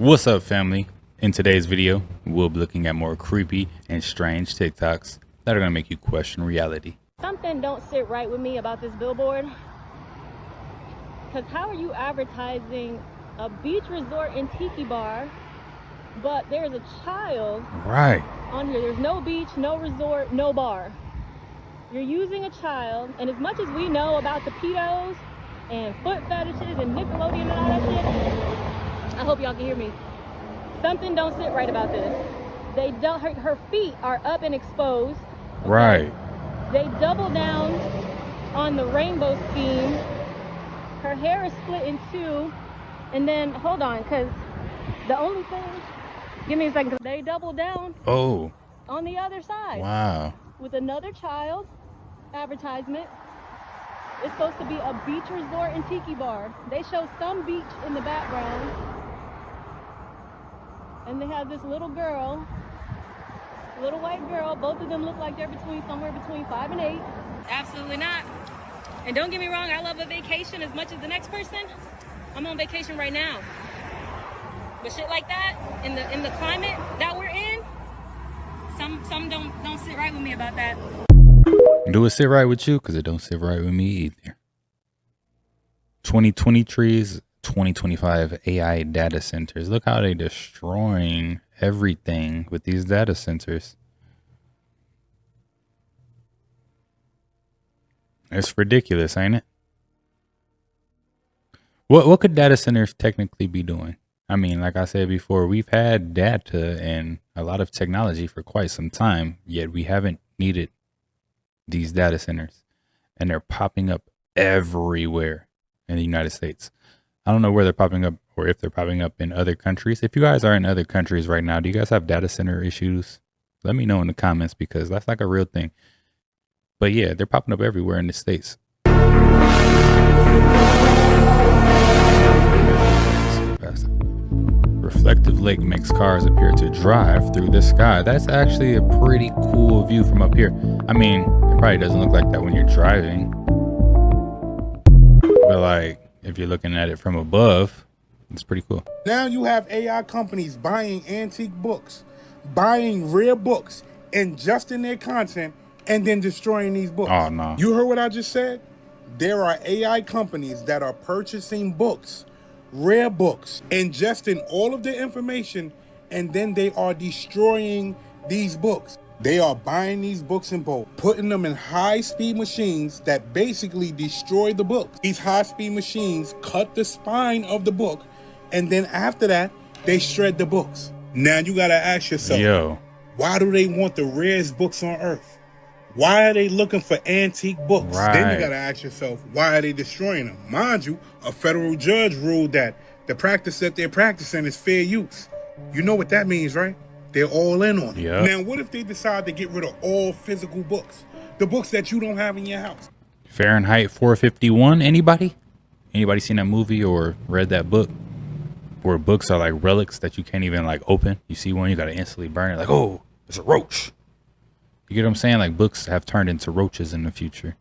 What's up, family? In today's video, we'll be looking at more creepy and strange TikToks that are going to make you question reality. Something don't sit right with me about this billboard. Because how are you advertising a beach resort and tiki bar, but there's a child Right. on here? There's no beach, no resort, no bar. You're using a child, and as much as we know about the pedos and foot fetishes and Nickelodeon and all that shit, I hope y'all can hear me. Something don't sit right about this. They don't. Her feet are up and exposed. Okay? Right. They double down on the rainbow scheme. Her hair is split in two, and then hold on, cause the only thing. Give me a second. They double down. Oh. On the other side. Wow. With another child advertisement. It's supposed to be a beach resort and tiki bar. They show some beach in the background. And they have this little girl, little white girl. Both of them look like they're somewhere between 5 and 8. Absolutely not. And don't get me wrong, I love a vacation as much as the next person. I'm on vacation right now. But shit like that, in the climate that we're in, some don't sit right with me about that. Do it sit right with you? Because it don't sit right with me either. 2020 trees, 2025 AI data centers. Look how they destroying everything with these data centers. It's ridiculous, ain't it? What could data centers technically be doing? I mean, like I said before, we've had data and a lot of technology for quite some time, yet we haven't needed these data centers, and they're popping up everywhere in the United States. I don't know where they're popping up or if they're popping up in other countries. If you guys are in other countries right now, do you guys have data center issues? Let me know in the comments, because that's like a real thing. But yeah, they're popping up everywhere in the States. Reflective lake makes cars appear to drive through the sky. That's actually a pretty cool view from up here. I mean, it probably doesn't look like that when you're driving, but like if you're looking at it from above, it's pretty cool. Now you have AI companies buying antique books, buying rare books, ingesting their content, and then destroying these books. Oh no. You heard what I just said? There are AI companies that are purchasing books, rare books, ingesting all of the information, and then they are destroying these books. They are buying these books in bulk, putting them in high-speed machines that basically destroy the book. These high-speed machines cut the spine of the book, and then after that, they shred the books. Now you gotta ask yourself, why do they want the rarest books on earth? Why are they looking for antique books? Right. Then you gotta ask yourself, why are they destroying them? Mind you, a federal judge ruled that the practice that they're practicing is fair use. You know what that means, right? They're all in on it. Yep. Now, what if they decide to get rid of all physical books? The books that you don't have in your house. Fahrenheit 451, anybody? Anybody seen that movie or read that book? Where books are like relics that you can't even like open. You see one, you gotta instantly burn it. Like, oh, it's a roach. You get what I'm saying? Like, books have turned into roaches in the future.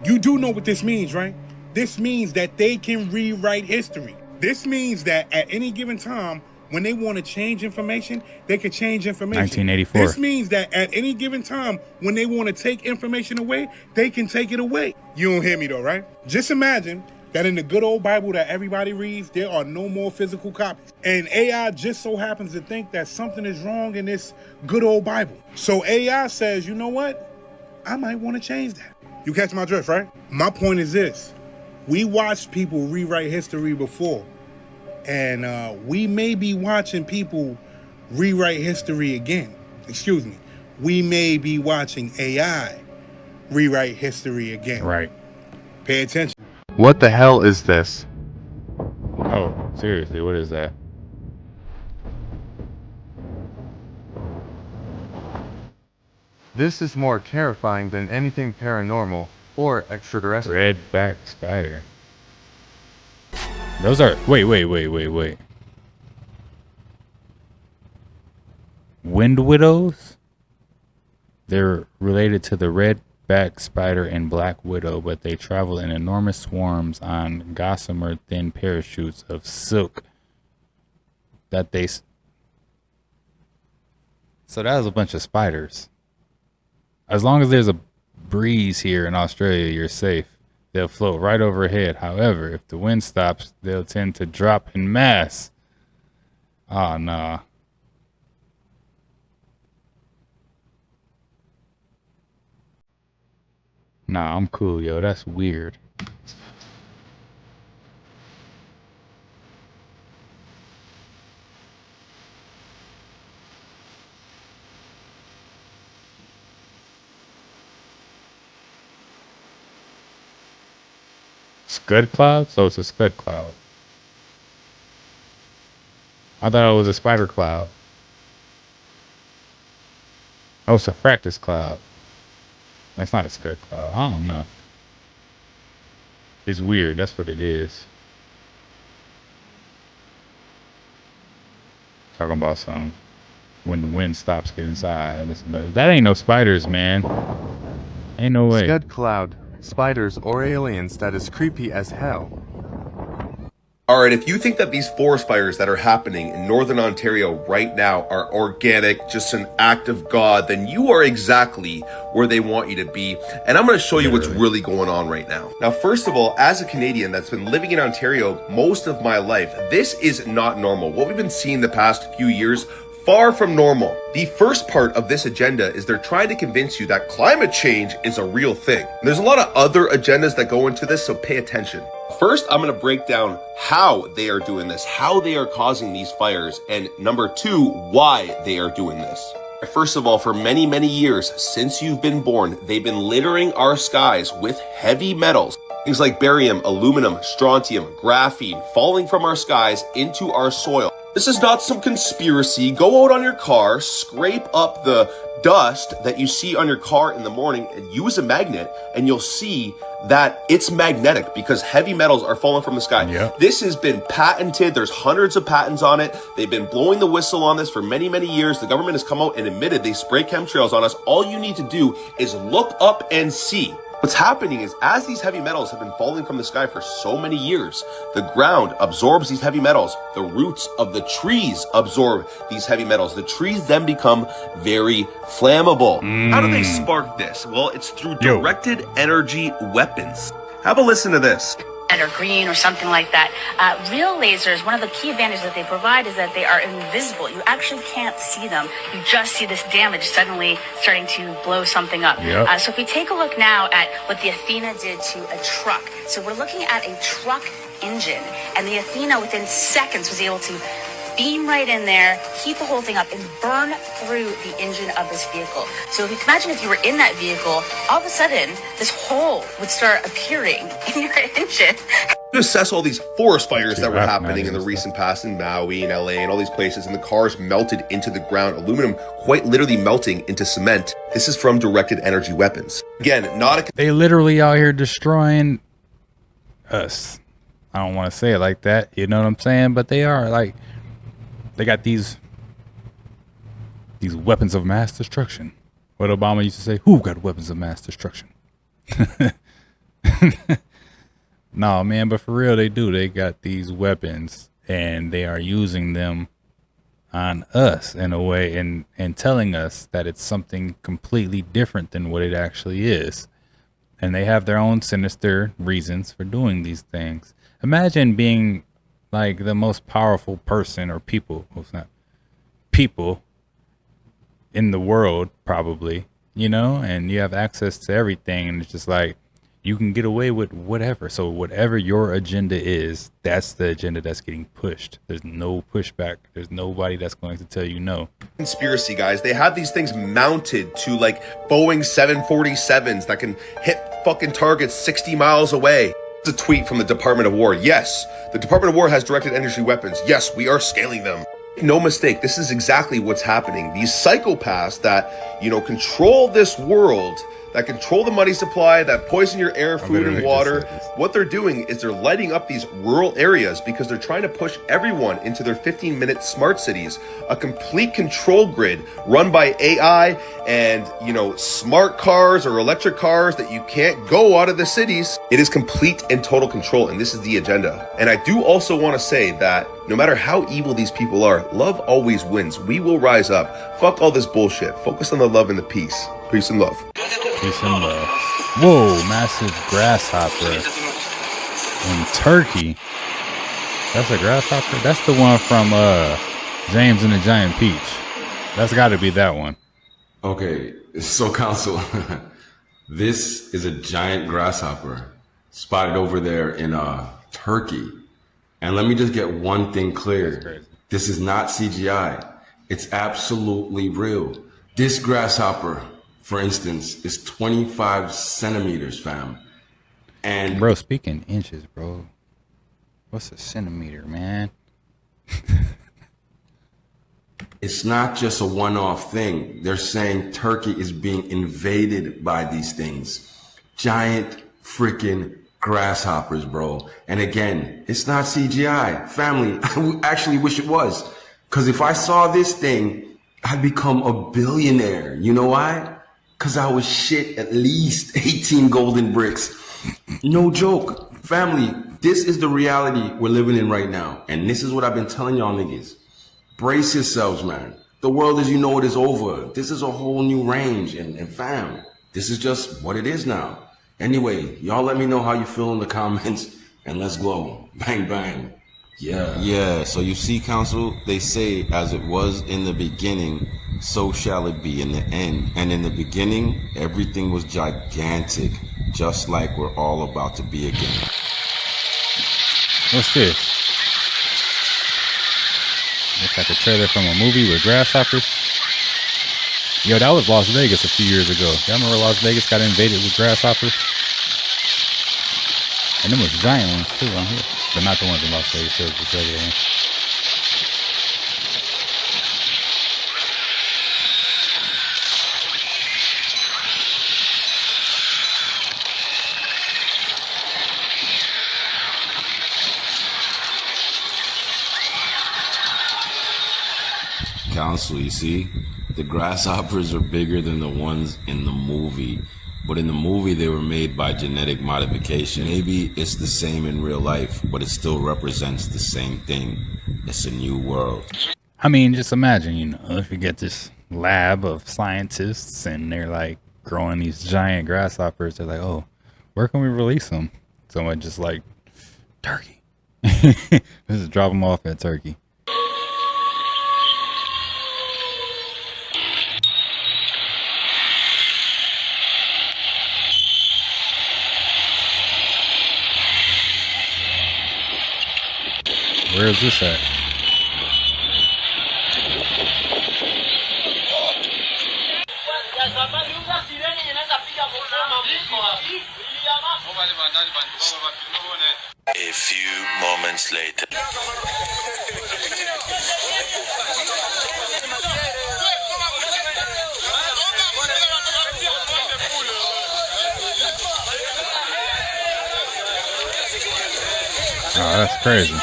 You do know what this means, right? This means that they can rewrite history. This means that at any given time, when they want to change information, they can change information. 1984. This means that at any given time, when they want to take information away, they can take it away. You don't hear me though, right? Just imagine that in the good old Bible that everybody reads, there are no more physical copies. And AI just so happens to think that something is wrong in this good old Bible. So AI says, you know what? I might want to change that. You catch my drift, right? My point is this. We watched people rewrite history before. And we may be watching people rewrite history again. Excuse me. We may be watching AI rewrite history again. Right. Pay attention. What the hell is this? Oh, seriously, what is that? This is more terrifying than anything paranormal or extraterrestrial. Red-back spider. Those are... Wait. Wind widows? They're related to the red-back spider and black widow, but they travel in enormous swarms on gossamer thin parachutes of silk that they. So that was a bunch of spiders. As long as there's a breeze here in Australia, you're safe. They'll float right overhead. However, if the wind stops, they'll tend to drop en masse. Oh, nah. Nah, I'm cool, yo. That's weird. Scud cloud? So it's a scud cloud. I thought it was a spider cloud. Oh, it's a fractus cloud. That's not a scud cloud. I don't know. It's weird. That's what it is. Talking about some when the wind stops, get inside. That ain't no spiders, man. Ain't no way. Scud cloud, spiders or aliens, that is creepy as hell. Alright, if you think that these forest fires that are happening in Northern Ontario right now are organic, just an act of God, then you are exactly where they want you to be. And I'm going to show you what's really going on right now. Now, first of all, as a Canadian that's been living in Ontario most of my life, this is not normal. What we've been seeing the past few years, far from normal. The first part of this agenda is they're trying to convince you that climate change is a real thing. And there's a lot of other agendas that go into this, so pay attention. First, I'm going to break down how they are doing this, how they are causing these fires, and number two, why they are doing this. First of all, for many, many years since you've been born, they've been littering our skies with heavy metals. Things like barium, aluminum, strontium, graphene falling from our skies into our soil. This is not some conspiracy. Go out on your car, scrape up the dust that you see on your car in the morning and use a magnet, and you'll see that it's magnetic because heavy metals are falling from the sky. Yep. This has been patented. There's hundreds of patents on it. They've been blowing the whistle on this for many, many years. The government has come out and admitted they spray chemtrails on us. All you need to do is look up and see. What's happening is as these heavy metals have been falling from the sky for so many years, the ground absorbs these heavy metals. The roots of the trees absorb these heavy metals. The trees then become very flammable. How do they spark this? Well, it's through directed energy weapons. Have a listen to this. Or green or something like that. Real lasers, one of the key advantages that they provide is that they are invisible. You actually can't see them. You just see this damage suddenly starting to blow something up. Yep. So if we take a look now at what the Athena did to a truck. So we're looking at a truck engine, and the Athena within seconds was able to beam right in there, heat the whole thing up, and burn through the engine of this vehicle. So if you can imagine if you were in that vehicle, all of a sudden, this hole would start appearing in your engine. To assess all these forest fires that were happening in the recent past in Maui and LA and all these places, and the cars melted into the ground, aluminum quite literally melting into cement. This is from directed energy weapons. Again, not a... They literally out here destroying us. I don't want to say it like that, you know what I'm saying? But they are, like, they got these weapons of mass destruction. What Obama used to say, who got weapons of mass destruction? No, man, but for real, they do. They got these weapons, and they are using them on us in a way, and telling us that it's something completely different than what it actually is. And they have their own sinister reasons for doing these things. Imagine being like the most powerful person or people, well, it's not people in the world, probably, you know, and you have access to everything, and it's just like, you can get away with whatever. So whatever your agenda is, that's the agenda that's getting pushed. There's no pushback. There's nobody that's going to tell you no. Conspiracy, guys. They have these things mounted to like Boeing 747s that can hit fucking targets 60 miles away. It's a tweet from the Department of War. Yes, the Department of War has directed energy weapons. Yes, we are scaling them. No mistake, this is exactly what's happening. These psychopaths that, you know, control this world, that control the money supply, that poison your air, food, and literally water. just said this. What they're doing is they're lighting up these rural areas because they're trying to push everyone into their 15-minute smart cities, a complete control grid run by AI and, smart cars or electric cars that you can't go out of the cities. It is complete and total control, and this is the agenda. And I do also want to say that no matter how evil these people are, love always wins. We will rise up. Fuck all this bullshit. Focus on the love and the peace. Peace and love. Peace and love. Whoa, massive grasshopper in Turkey. That's a grasshopper? That's the one from James and the Giant Peach. That's got to be that one. Okay, so Council, this is a giant grasshopper spotted over there in Turkey. And let me just get one thing clear. This is not CGI. It's absolutely real. This grasshopper, for instance, is 25 centimeters, fam. And Bro, speaking inches, bro. What's a centimeter, man? it's not just a one-off thing. They're saying Turkey is being invaded by these things. Giant freaking grasshoppers, bro. And again, it's not CGI. Family, I actually wish it was. Because if I saw this thing, I'd become a billionaire. You know why? Because I would shit at least 18 golden bricks. No joke. Family, this is the reality we're living in right now. And this is what I've been telling y'all niggas. Brace yourselves, man. The world as you know it is over. This is a whole new range. And fam, this is just what it is now. Anyway, y'all let me know how you feel in the comments. And let's go. Bang, bang. Yeah, so you see, Council, they say as it was in the beginning, so shall it be in the end. And in the beginning, everything was gigantic, just like we're all about to be again. What's this? Looks like a trailer from a movie with grasshoppers. Yo, that was Las Vegas a few years ago. Y'all remember Las Vegas got invaded with grasshoppers? And them was giant ones too on here. But not the ones in Las Vegas, it was just regular ones. Council, you see, the grasshoppers are bigger than the ones in the movie. But in the movie, they were made by genetic modification. Maybe it's the same in real life, but it still represents the same thing. It's a new world. I mean, just imagine, if you get this lab of scientists and they're like growing these giant grasshoppers, they're like, oh, where can we release them? Someone just like, Turkey. Just drop them off at Turkey. Where is this at? A few moments later. Oh, that's crazy.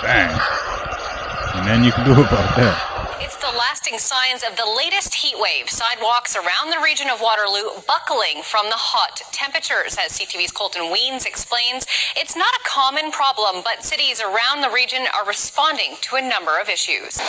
Bang. And then you can do about that. It's the lasting signs of the latest heat wave. Sidewalks around the region of Waterloo buckling from the hot temperatures. As CTV's Colton Weens explains, it's not a common problem, but cities around the region are responding to a number of issues.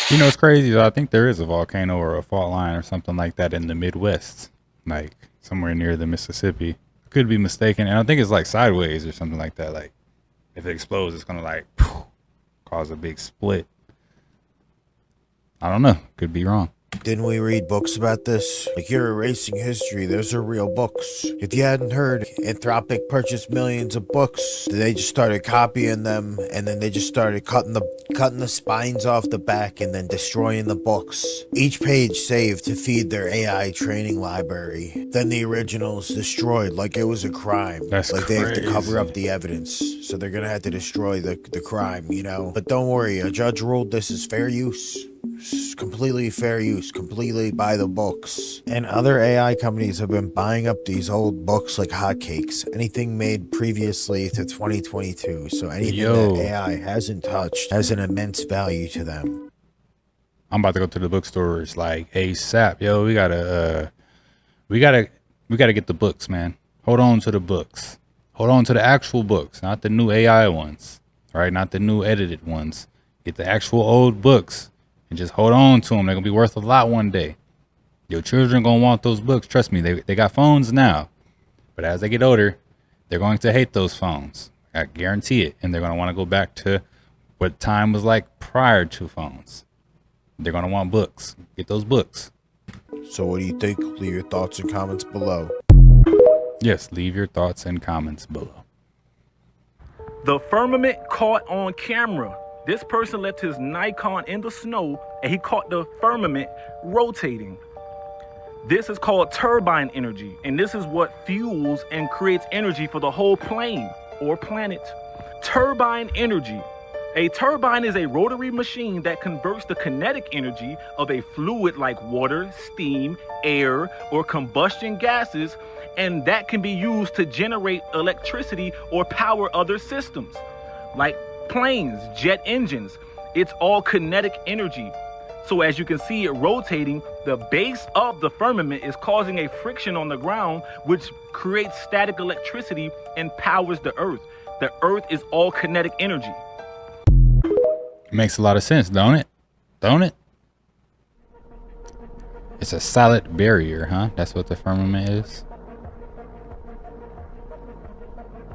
You know, it's crazy though. I think there is a volcano or a fault line or something like that in the Midwest, like somewhere near the Mississippi. Could be mistaken, and I think it's like sideways or something like that. Like if it explodes, it's gonna like cause a big split. I don't know. Could be wrong. Didn't we read books about this? Like, you're erasing history. Those are real books. If you hadn't heard, Anthropic purchased millions of books. They just started copying them, and then they just started cutting the spines off the back and then destroying the books. Each page saved to feed their AI training library. Then the originals destroyed like it was a crime. That's like they have to cover crazy. up the evidence. So they're gonna have to destroy the crime, you know? But don't worry, a judge ruled this is fair use. Completely fair use, completely by the books. And other AI companies have been buying up these old books like hotcakes. Anything made previously to 2022. So anything that AI hasn't touched has an immense value to them. I'm about to go to the bookstores like ASAP. Yo, we gotta get the books, man. Hold on to the books. Hold on to the actual books, not the new AI ones, right? Not the new edited ones. Get the actual old books. And just hold on to them. They're going to be worth a lot one day. Your children going to want those books. Trust me, they got phones now. But as they get older, they're going to hate those phones. I guarantee it. And they're going to want to go back to what time was like prior to phones. They're going to want books. Get those books. So what do you think? Leave your thoughts and comments below. Yes, leave your thoughts and comments below. The firmament caught on camera. This person left his Nikon in the snow and he caught the firmament rotating. This is called turbine energy, and this is what fuels and creates energy for the whole plane or planet. Turbine energy. A turbine is a rotary machine that converts the kinetic energy of a fluid like water, steam, air, or combustion gases, and that can be used to generate electricity or power other systems like planes, jet engines. It's all kinetic energy. So as you can see it rotating, the base of the firmament is causing a friction on the ground, which creates static electricity and powers the earth. The earth is all kinetic energy. Makes a lot of sense, don't it? Don't it? It's a solid barrier, huh? That's what the firmament is.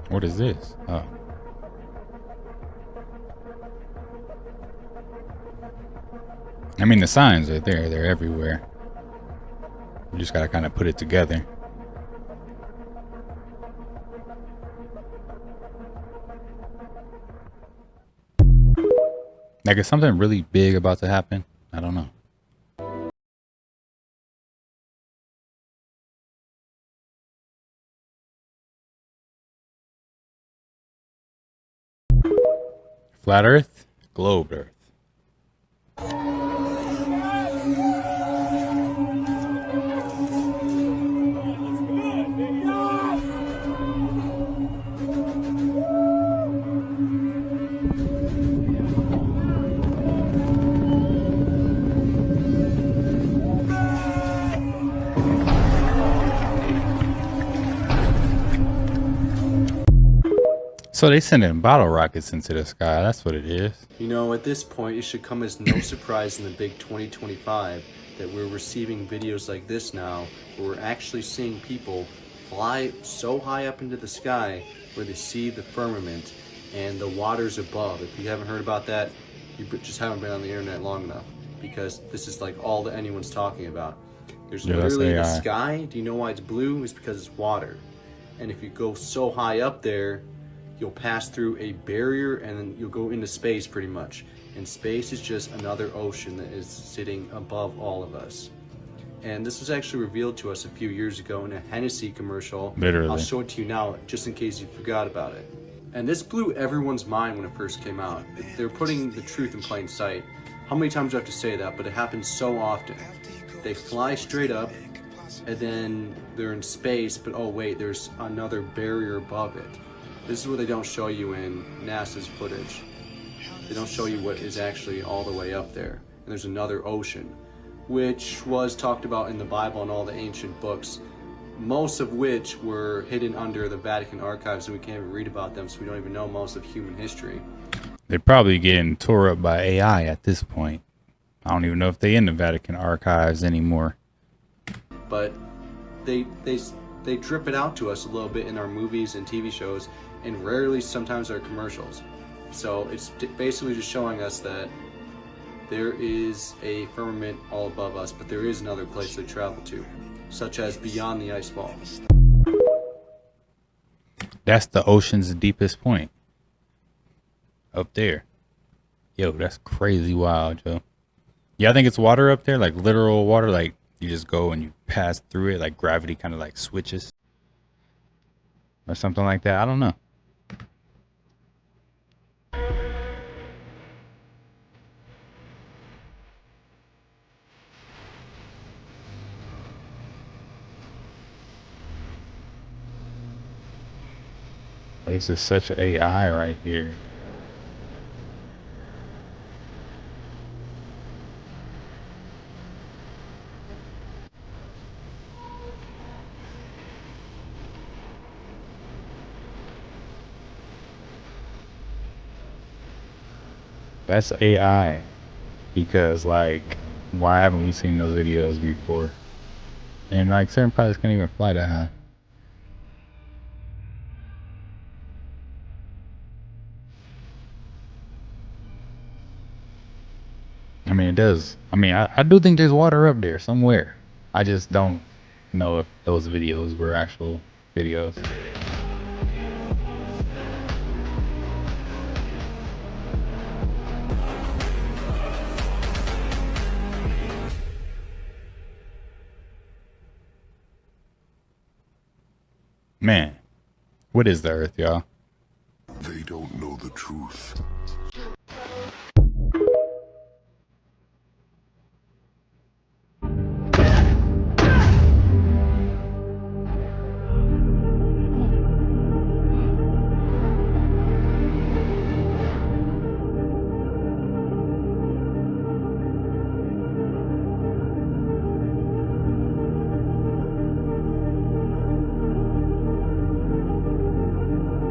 What is this? Oh. I mean, the signs are there. They're everywhere. You just gotta kind of put it together. Like, is something really big about to happen? I don't know. Flat Earth? Globe Earth. So they sending bottle rockets into the sky. That's what it is. You know, at this point, it should come as no surprise in the big 2025 that we're receiving videos like this now, where we're actually seeing people fly so high up into the sky where they see the firmament and the waters above. If you haven't heard about that, you just haven't been on the internet long enough, because this is like all that anyone's talking about. There's literally the sky. Do you know why it's blue? It's because it's water. And if you go so high up there, you'll pass through a barrier and then you'll go into space pretty much. And space is just another ocean that is sitting above all of us. And this was actually revealed to us a few years ago in a Hennessy commercial. Literally. I'll show it to you now just in case you forgot about it. And this blew everyone's mind when it first came out. They're putting the truth in plain sight. How many times do I have to say that? But it happens so often. They fly straight up and then they're in space, but oh wait, there's another barrier above it. This is what they don't show you in NASA's footage. They don't show you what is actually all the way up there. And there's another ocean, which was talked about in the Bible and all the ancient books, most of which were hidden under the Vatican archives, and we can't even read about them, so we don't even know most of human history. They're probably getting tore up by AI at this point. I don't even know if they're in the Vatican archives anymore. But they drip it out to us a little bit in our movies and TV shows, and rarely sometimes our commercials. So it's basically just showing us that there is a firmament all above us, but there is another place to travel to, such as beyond the ice ball. That's the ocean's deepest point. Up there. Yo, that's crazy wild, Joe. Yeah, I think it's water up there, like literal water. Like you just go and you pass through it, like gravity kind of like switches. Or something like that. I don't know. This is such AI right here. That's AI. Because like, why haven't we seen those videos before? And like certain pilots can't even fly that high. I mean, it does. I mean, I do think there's water up there somewhere. I just don't know if those videos were actual videos. Man, what is the Earth, y'all? They don't know the truth.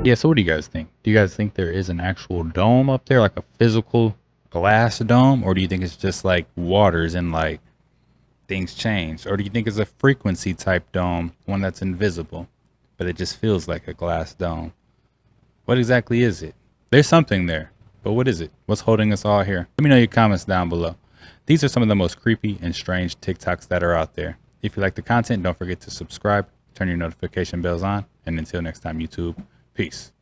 Yeah, so what do you guys think? Do you guys think there is an actual dome up there, like a physical glass dome? Or do you think it's just like waters and like things change? Or do you think it's a frequency type dome, one that's invisible, but it just feels like a glass dome? What exactly is it? There's something there, but what is it? What's holding us all here? Let me know your comments down below. These are some of the most creepy and strange TikToks that are out there. If you like the content, don't forget to subscribe, turn your notification bells on, and until next time, YouTube, peace.